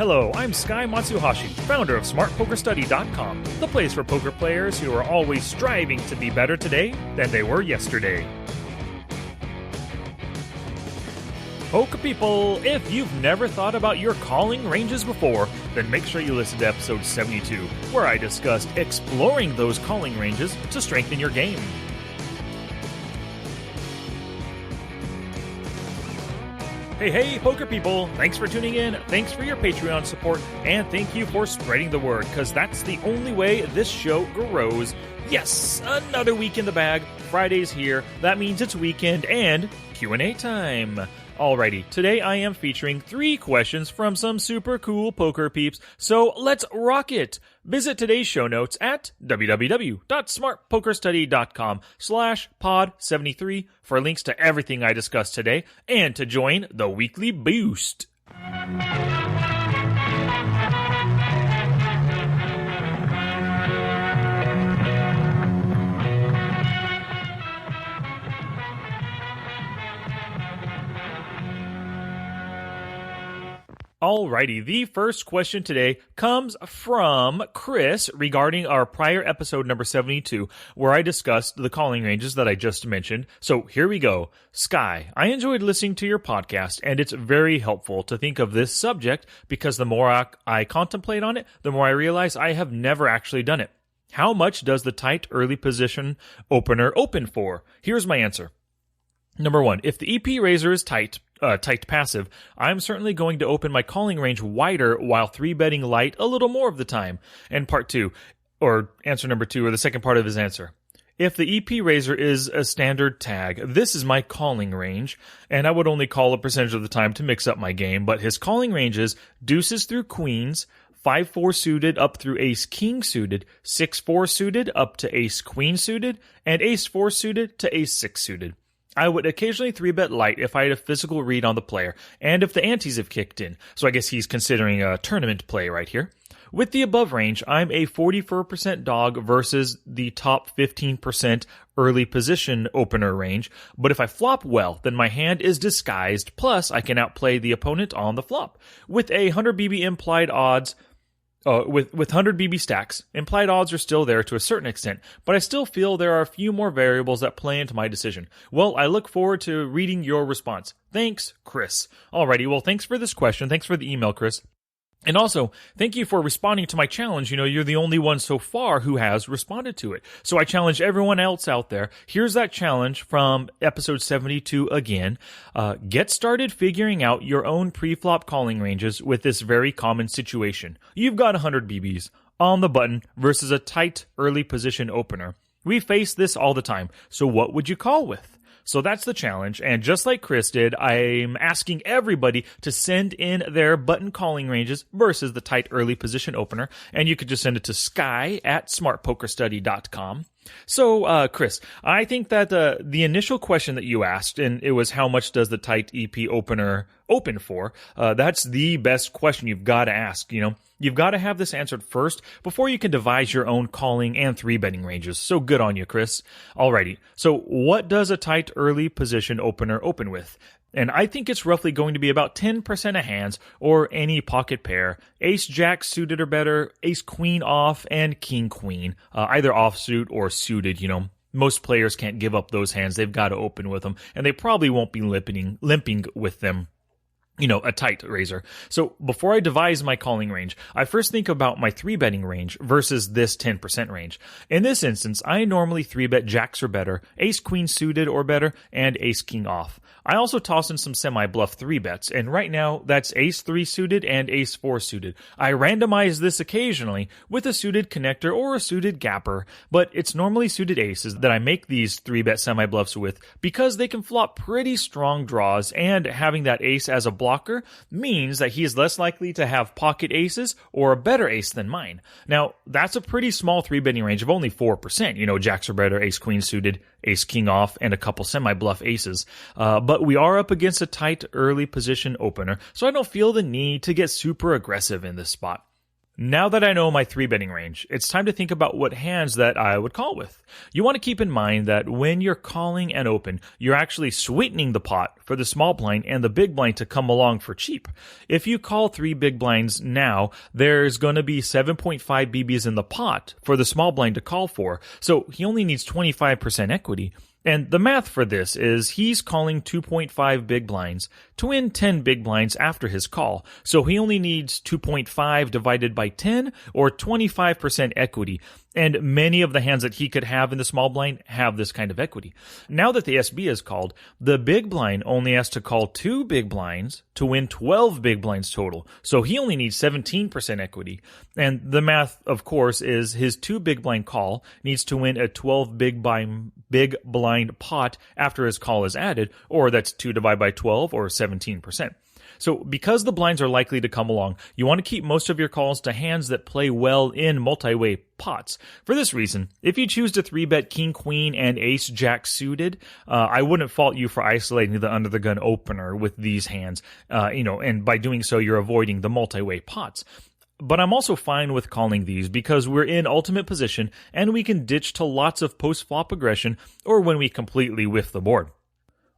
Hello, I'm Sky Matsuhashi, founder of SmartPokerStudy.com, the place for poker players who are always striving to be better today than they were yesterday. Poker people, if you've never thought about your calling ranges before, then make sure you listen to episode 72, where I discussed exploring those calling ranges to strengthen your game. Hey, poker people, thanks for tuning in, thanks for your Patreon support, and thank you for spreading the word, because that's the only way this show grows. Yes, another week in the bag, Friday's here, that means it's weekend and Q&A time. Alrighty, today I am featuring 3 questions from some super cool poker peeps, so let's rock it! Visit today's show notes at www.smartpokerstudy.com/pod73 for links to everything I discussed today and to join the weekly boost. Alrighty, the first question today comes from Kris regarding our prior episode number 72, where I discussed the calling ranges that I just mentioned. So here we go. Sky, I enjoyed listening to your podcast, and it's very helpful to think of this subject because the more I contemplate on it, the more I realize I have never actually done it. How much does the tight early position opener open for? Here's my answer. Number 1, if the EP raiser is tight passive, I'm certainly going to open my calling range wider while 3-betting light a little more of the time. And part 2, or answer number 2, or the second part of his answer. If the EP raiser is a standard tag, this is my calling range, and I would only call a percentage of the time to mix up my game, but his calling range is deuces through queens, 5-4 suited up through ace-king suited, 6-4 suited up to ace-queen suited, and ace-4 suited to ace-6 suited. I would occasionally 3-bet light if I had a physical read on the player, and if the antes have kicked in, so I guess he's considering a tournament play right here. With the above range, I'm a 44% dog versus the top 15% early position opener range, but if I flop well, then my hand is disguised, plus I can outplay the opponent on the flop. With a 100 BB implied odds, with 100 BB stacks, implied odds are still there to a certain extent, but I still feel there are a few more variables that play into my decision. Well, I look forward to reading your response. Thanks, Kris. Alrighty, well, thanks for this question. Thanks for the email, Kris. And also, thank you for responding to my challenge. You know, you're the only one so far who has responded to it. So I challenge everyone else out there. Here's that challenge from episode 72 again. Get started figuring out your own pre-flop calling ranges with this very common situation. You've got 100 BBs on the button versus a tight early position opener. We face this all the time. So what would you call with? So that's the challenge, and just like Kris did, I'm asking everybody to send in their button calling ranges versus the tight early position opener, and you could just send it to sky@smartpokerstudy.com. So, Kris, I think that the initial question that you asked, and it was how much does the tight EP opener open for, that's the best question you've got to ask, you know. You've got to have this answered first before you can devise your own calling and 3-betting ranges. So good on you, Kris. Alrighty, so what does a tight early position opener open with? And I think it's roughly going to be about 10% of hands or any pocket pair. Ace-jack suited or better, ace-queen off, and king-queen. Either offsuit or suited, you know. Most players can't give up those hands. They've got to open with them. And they probably won't be limping with them. You know, a tight raiser. So before I devise my calling range, I first think about my 3-betting range versus this 10% range. In this instance, I normally 3-bet jacks or better, ace-queen suited or better, and ace-king off. I also toss in some semi-bluff 3-bets, and right now that's ace-3 suited and ace-4 suited. I randomize this occasionally with a suited connector or a suited gapper, but it's normally suited aces that I make these 3-bet semi-bluffs with because they can flop pretty strong draws, and having that ace as a blocker means that he is less likely to have pocket aces or a better ace than mine. Now, that's a pretty small 3-betting range of only 4%, you know, jacks or better, ace-queen suited, ace-king off, and a couple semi-bluff aces. But we are up against a tight early position opener, so I don't feel the need to get super aggressive in this spot. Now that I know my 3-betting range, it's time to think about what hands that I would call with. You want to keep in mind that when you're calling and open, you're actually sweetening the pot for the small blind and the big blind to come along for cheap. If you call 3 big blinds now, there's going to be 7.5 BBs in the pot for the small blind to call for, so he only needs 25% equity. And the math for this is he's calling 2.5 big blinds to win 10 big blinds after his call. So he only needs 2.5 divided by 10 or 25% equity. And many of the hands that he could have in the small blind have this kind of equity. Now that the SB is called, the big blind only has to call 2 big blinds to win 12 big blinds total. So he only needs 17% equity. And the math, of course, is his 2 big blind call needs to win a 12 big blind pot after his call is added, or that's 2 divided by 12 or 17%. So because the blinds are likely to come along, you want to keep most of your calls to hands that play well in multi-way pots. For this reason, if you choose to 3-bet King, Queen, and Ace, Jack suited, I wouldn't fault you for isolating the under the gun opener with these hands, and by doing so, you're avoiding the multi-way pots. But I'm also fine with calling these because we're in ultimate position and we can ditch to lots of post-flop aggression or when we completely whiff the board.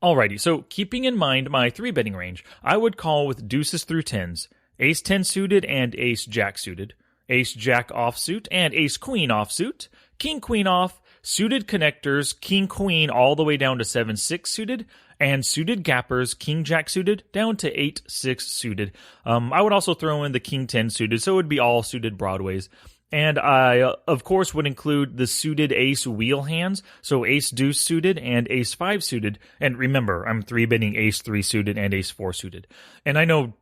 Alrighty, so keeping in mind my 3-betting range, I would call with deuces through 10s, Ace 10 suited and Ace Jack suited, Ace Jack offsuit and Ace Queen offsuit, King Queen off, suited connectors, King Queen all the way down to 7-6 suited, and suited gappers, King Jack suited, down to 8-6 suited. I would also throw in the King 10 suited, so it would be all suited broadways. And I, of course, would include the suited ace wheel hands, so ace deuce suited and ace 5 suited. And remember, I'm 3-betting ace 3 suited and ace 4 suited. And I know,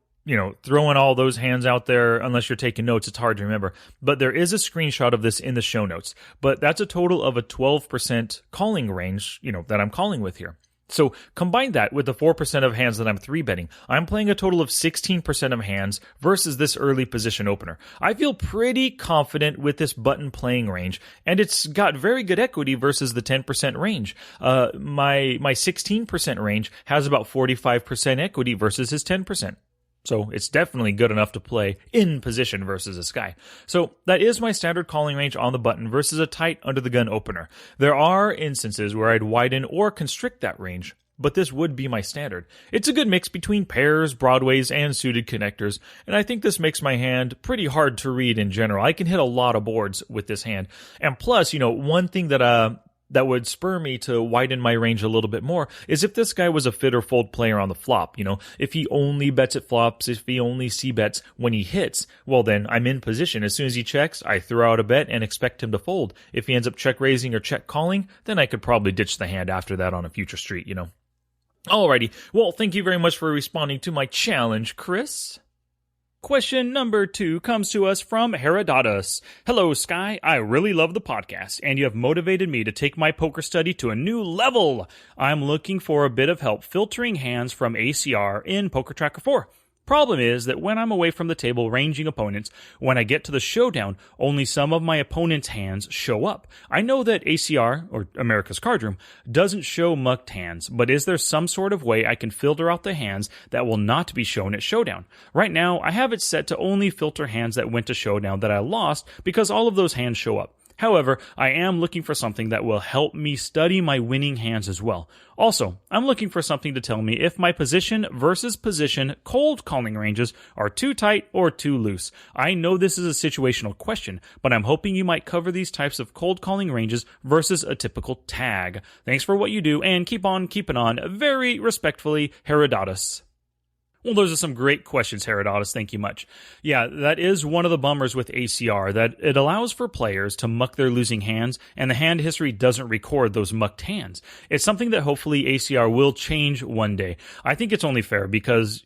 throwing all those hands out there, unless you're taking notes, it's hard to remember. But there is a screenshot of this in the show notes. But that's a total of a 12% calling range, that I'm calling with here. So combine that with the 4% of hands that I'm 3-betting. I'm playing a total of 16% of hands versus this early position opener. I feel pretty confident with this button playing range, and it's got very good equity versus the 10% range. My 16% range has about 45% equity versus his 10%. So it's definitely good enough to play in position versus a sky. So that is my standard calling range on the button versus a tight under the gun opener. There are instances where I'd widen or constrict that range, but this would be my standard. It's a good mix between pairs, broadways, and suited connectors, and I think this makes my hand pretty hard to read in general. I can hit a lot of boards with this hand. And plus, one thing that would spur me to widen my range a little bit more is if this guy was a fit or fold player on the flop. If he only bets at flops, if he only c-bets when he hits, well then I'm in position. As soon as he checks, I throw out a bet and expect him to fold. If he ends up check raising or check calling, then I could probably ditch the hand after that on a future street, Alrighty, well thank you very much for responding to my challenge, Kris. Question number 2 comes to us from Herodotis. Hello, Sky. I really love the podcast, and you have motivated me to take my poker study to a new level. I'm looking for a bit of help filtering hands from ACR in Poker Tracker 4. Problem is that when I'm away from the table ranging opponents, when I get to the showdown, only some of my opponent's hands show up. I know that ACR, or America's Card Room, doesn't show mucked hands, but is there some sort of way I can filter out the hands that will not be shown at showdown? Right now, I have it set to only filter hands that went to showdown that I lost because all of those hands show up. However, I am looking for something that will help me study my winning hands as well. Also, I'm looking for something to tell me if my position versus position cold calling ranges are too tight or too loose. I know this is a situational question, but I'm hoping you might cover these types of cold calling ranges versus a typical tag. Thanks for what you do, and keep on keeping on. Very respectfully, Herodotis. Well, those are some great questions, Herodotis. Thank you much. Yeah, that is one of the bummers with ACR, that it allows for players to muck their losing hands, and the hand history doesn't record those mucked hands. It's something that hopefully ACR will change one day. I think it's only fair because,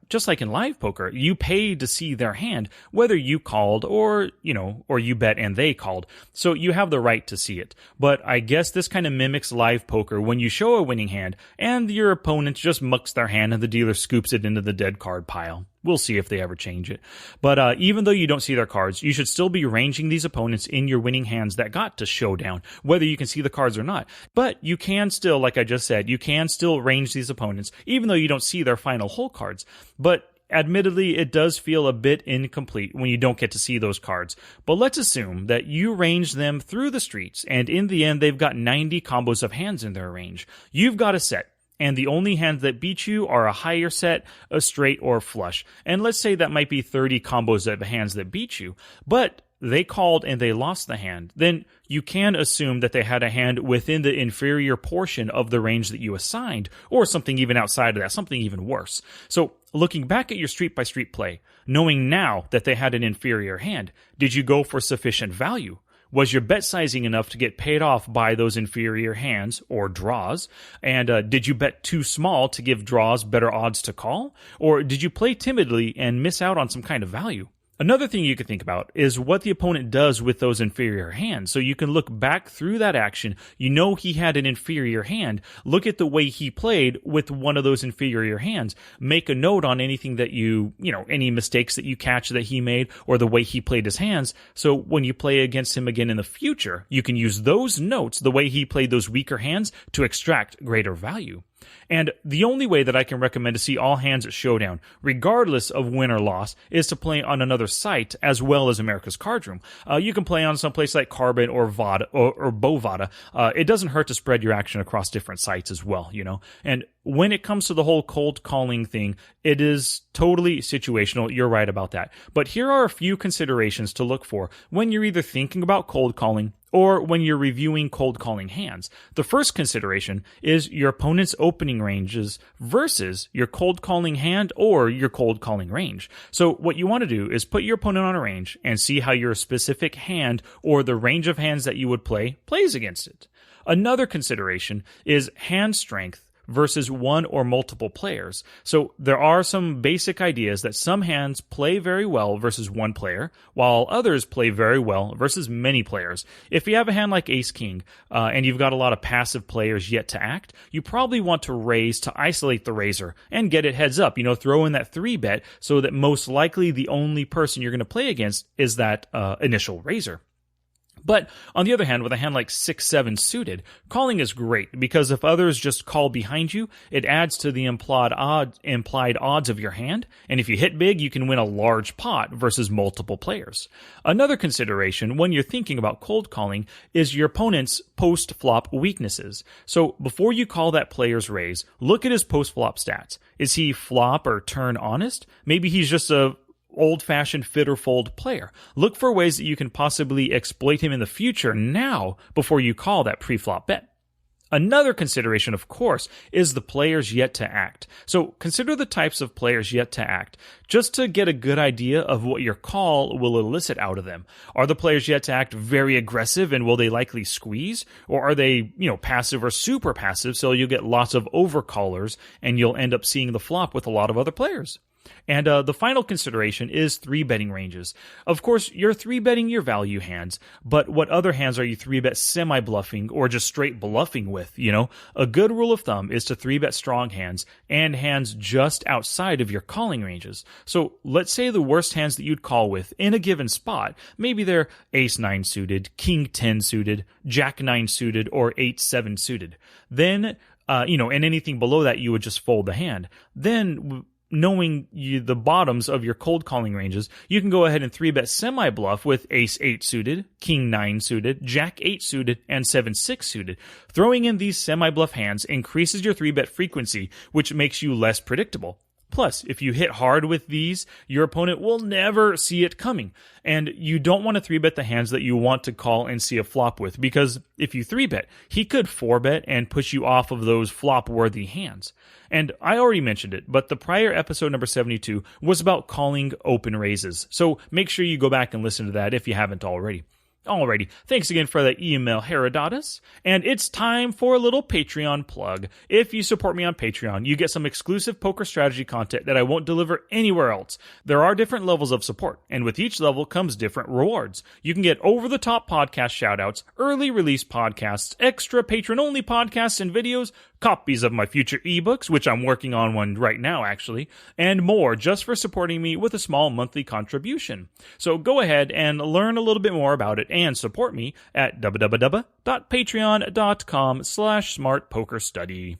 just like in live poker, you pay to see their hand, whether you called or you bet and they called. So you have the right to see it. But I guess this kind of mimics live poker when you show a winning hand and your opponent just mucks their hand and the dealer scoops it into the dead card pile. We'll see if they ever change it. But even though you don't see their cards, you should still be ranging these opponents in your winning hands that got to showdown, whether you can see the cards or not. But you can still, like I just said, you can still range these opponents, even though you don't see their final hole cards. But admittedly, it does feel a bit incomplete when you don't get to see those cards. But let's assume that you range them through the streets, and in the end, they've got 90 combos of hands in their range. You've got a set, and the only hands that beat you are a higher set, a straight, or flush. And let's say that might be 30 combos of hands that beat you. But they called and they lost the hand. Then you can assume that they had a hand within the inferior portion of the range that you assigned, or something even outside of that, something even worse. So, looking back at your street-by-street play, knowing now that they had an inferior hand, did you go for sufficient value? Was your bet sizing enough to get paid off by those inferior hands, or draws? And did you bet too small to give draws better odds to call? Or did you play timidly and miss out on some kind of value? Another thing you could think about is what the opponent does with those inferior hands. So you can look back through that action. You know he had an inferior hand. Look at the way he played with one of those inferior hands. Make a note on anything that any mistakes that you catch that he made, or the way he played his hands. So when you play against him again in the future, you can use those notes, the way he played those weaker hands, to extract greater value. And the only way that I can recommend to see all hands at Showdown, regardless of win or loss, is to play on another site as well as America's Card Room. You can play on some place like Carbon or Vada or Bovada. It doesn't hurt to spread your action across different sites as well, And when it comes to the whole cold calling thing, it is totally situational. You're right about that. But here are a few considerations to look for when you're either thinking about cold calling or when you're reviewing cold calling hands. The first consideration is your opponent's opening ranges versus your cold calling hand or your cold calling range. So what you want to do is put your opponent on a range and see how your specific hand or the range of hands that you would play plays against it. Another consideration is hand strength versus one or multiple players. So there are some basic ideas that some hands play very well versus one player, while others play very well versus many players. If you have a hand like Ace-King, and you've got a lot of passive players yet to act, you probably want to raise to isolate the raiser and get it heads up. Throw in that 3-bet so that most likely the only person you're going to play against is that initial raiser. But on the other hand, with a hand like 6-7 suited, calling is great because if others just call behind you, it adds to the implied odds of your hand, and if you hit big, you can win a large pot versus multiple players. Another consideration when you're thinking about cold calling is your opponent's post-flop weaknesses. So before you call that player's raise, look at his post-flop stats. Is he flop or turn honest? Maybe he's just a old-fashioned fit or fold player. Look for ways that you can possibly exploit him in the future now before you call that pre-flop bet. Another consideration, of course, is the players yet to act. So consider the types of players yet to act, just to get a good idea of what your call will elicit out of them. Are the players yet to act very aggressive and will they likely squeeze? Or are they, passive or super passive, so you'll get lots of overcallers and you'll end up seeing the flop with a lot of other players? And the final consideration is 3-betting ranges. Of course, you're 3-betting your value hands, but what other hands are you 3-bet semi-bluffing or just straight bluffing with, A good rule of thumb is to 3-bet strong hands and hands just outside of your calling ranges. So let's say the worst hands that you'd call with in a given spot, maybe they're Ace-9 suited, King-10 suited, Jack-9 suited, or 8-7 suited. Then, and anything below that, you would just fold the hand. Then, knowing the bottoms of your cold calling ranges, you can go ahead and 3-bet semi-bluff with Ace-8 suited, King-9 suited, Jack-8 suited, and 7-6 suited. Throwing in these semi-bluff hands increases your 3-bet frequency, which makes you less predictable. Plus, if you hit hard with these, your opponent will never see it coming. And you don't want to 3-bet the hands that you want to call and see a flop with, because if you 3-bet, he could 4-bet and push you off of those flop-worthy hands. And I already mentioned it, but the prior episode number 72 was about calling open raises. So make sure you go back and listen to that if you haven't already. Alrighty, thanks again for the email, Herodotis. And it's time for a little Patreon plug. If you support me on Patreon, you get some exclusive poker strategy content that I won't deliver anywhere else. There are different levels of support, and with each level comes different rewards. You can get over-the-top podcast shoutouts, early release podcasts, extra patron-only podcasts and videos, copies of my future ebooks, which I'm working on one right now actually, and more just for supporting me with a small monthly contribution. So go ahead and learn a little bit more about it and support me at www.patreon.com/smartpokerstudy.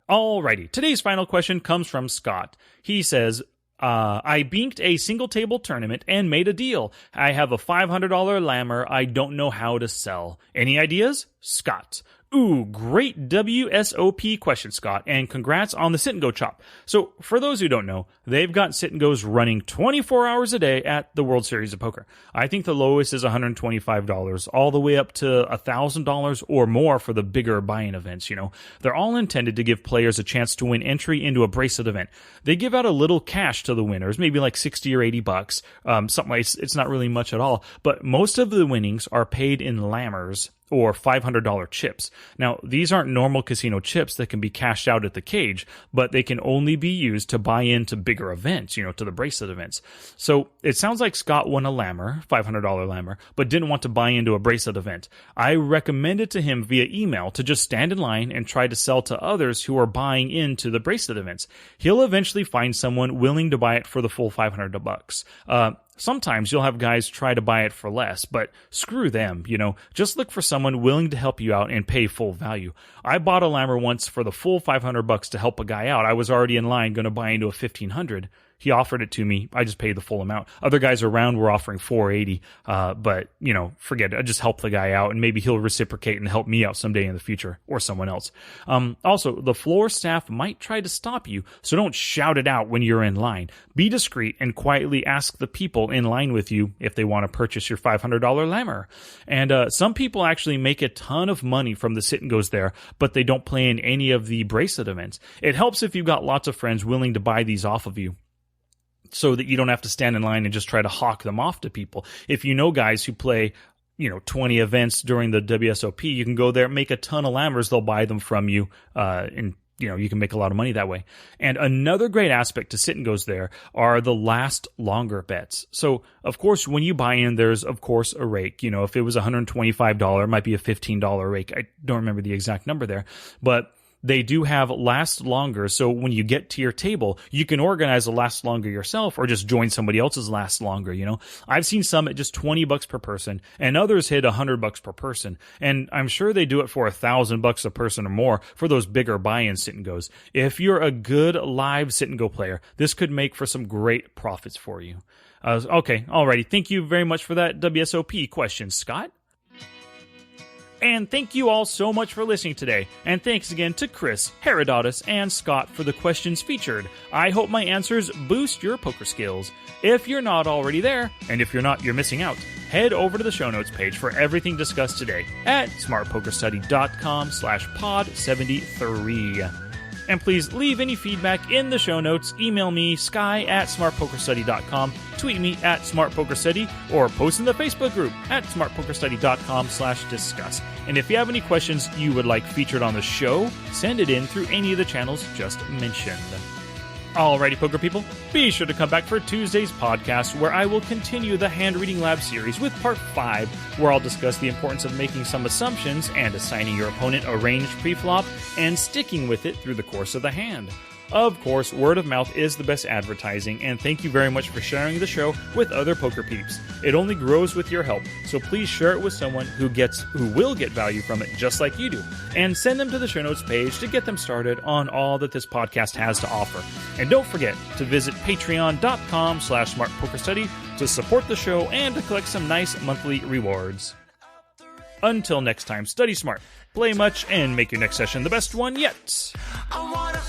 Alrighty, today's final question comes from Scott. He says, I binked a single table tournament and made a deal. I have a $500 lammer I don't know how to sell. Any ideas? Scott. Ooh, great WSOP question, Scott, and congrats on the sit and go chop. So, for those who don't know, they've got sit and goes running 24 hours a day at the World Series of Poker. I think the lowest is $125, all the way up to $1,000 or more for the bigger buy-in events, They're all intended to give players a chance to win entry into a bracelet event. They give out a little cash to the winners, maybe like $60 or $80, something like it's not really much at all, but most of the winnings are paid in lammers or $500 chips. Now, these aren't normal casino chips that can be cashed out at the cage, but they can only be used to buy into bigger events, to the bracelet events. So it sounds like Scott won a lammer, $500 lammer, but didn't want to buy into a bracelet event. I recommended to him via email to just stand in line and try to sell to others who are buying into the bracelet events. He'll eventually find someone willing to buy it for the full $500. Sometimes you'll have guys try to buy it for less, but screw them, Just look for someone willing to help you out and pay full value. I bought a lammer once for the full $500 to help a guy out. I was already in line going to buy into a $1,500. He offered it to me. I just paid the full amount. Other guys around were offering $480. But, forget it. I just help the guy out and maybe he'll reciprocate and help me out someday in the future or someone else. Also, the floor staff might try to stop you, so don't shout it out when you're in line. Be discreet and quietly ask the people in line with you if they want to purchase your $500 lammer. And some people actually make a ton of money from the sit and goes there, but they don't play in any of the bracelet events. It helps if you've got lots of friends willing to buy these off of you, so that you don't have to stand in line and just try to hawk them off to people. If you know guys who play, 20 events during the WSOP, you can go there, make a ton of lammers, they'll buy them from you, and you can make a lot of money that way. And another great aspect to sit and goes there are the last longer bets. So, of course, when you buy in, there's, of course, a rake. If it was $125, it might be a $15 rake. I don't remember the exact number there, but they do have last longer, so when you get to your table, you can organize a last longer yourself or just join somebody else's last longer, I've seen some at just $20 per person, and others hit $100 per person, and I'm sure they do it for $1,000 a person or more for those bigger buy-in sit and goes. If you're a good live sit and go player, this could make for some great profits for you. Okay, alrighty. Thank you very much for that WSOP question, Scott. And thank you all so much for listening today. And thanks again to Kris, Herodotis, and Scott for the questions featured. I hope my answers boost your poker skills. If you're not already there, and if you're not, you're missing out, head over to the show notes page for everything discussed today at smartpokerstudy.com/pod73. And please leave any feedback in the show notes. Email me, sky@smartpokerstudy.com, tweet me at smartpokerstudy, or post in the Facebook group at smartpokerstudy.com/discuss. And if you have any questions you would like featured on the show, send it in through any of the channels just mentioned. Alrighty, poker people, be sure to come back for Tuesday's podcast, where I will continue the Hand Reading Lab series with part 5, where I'll discuss the importance of making some assumptions and assigning your opponent a range preflop and sticking with it through the course of the hand. Of course, word of mouth is the best advertising, and thank you very much for sharing the show with other poker peeps. It only grows with your help, so please share it with someone who will get value from it just like you do, and send them to the show notes page to get them started on all that this podcast has to offer. And don't forget to visit patreon.com/smartpokerstudy to support the show and to collect some nice monthly rewards. Until next time, study smart, play much, and make your next session the best one yet. I want to